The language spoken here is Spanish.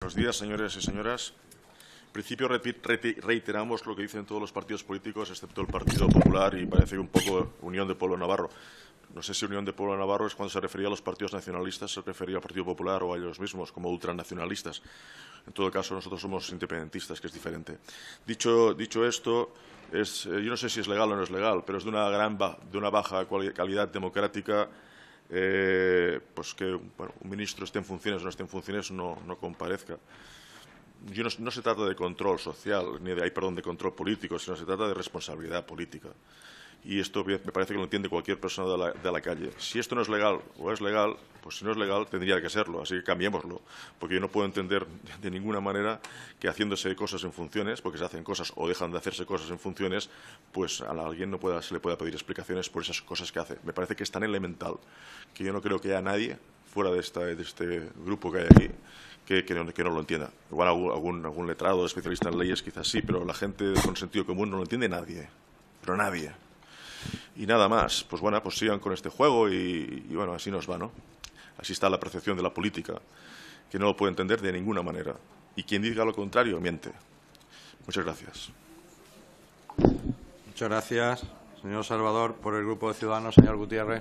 Buenos días, señores y señoras. En principio reiteramos lo que dicen todos los partidos políticos, excepto el Partido Popular y parece que un poco Unión de Pueblo Navarro. No sé si Unión de Pueblo Navarro es cuando se refería a los partidos nacionalistas, se refería al Partido Popular o a ellos mismos como ultranacionalistas. En todo caso, nosotros somos independentistas, que es diferente. Dicho esto, yo no sé si es legal o no es legal, pero es de una baja calidad democrática pues que un ministro esté en funciones o no esté en funciones no comparezca. No se trata de control social, ni de control político, sino se trata de responsabilidad política. Y esto me parece que lo entiende cualquier persona de la calle. Si esto no es legal o es legal, pues si no es legal tendría que serlo, así que cambiémoslo. Porque yo no puedo entender de ninguna manera que haciéndose cosas en funciones, porque se hacen cosas o dejan de hacerse cosas en funciones, pues a alguien se le pueda pedir explicaciones por esas cosas que hace. Me parece que es tan elemental que yo no creo que haya nadie fuera de este grupo que hay aquí que no lo entienda. Igual algún letrado, especialista en leyes, quizás sí, pero la gente con sentido común no lo entiende nadie. Pero nadie. Y nada más, pues bueno, pues sigan con este juego y bueno, así nos va, ¿no? Así está la percepción de la política, que no lo puede entender de ninguna manera. Y quien diga lo contrario, miente. Muchas gracias. Muchas gracias, señor Salvador. Por el Grupo de Ciudadanos, señor Gutiérrez.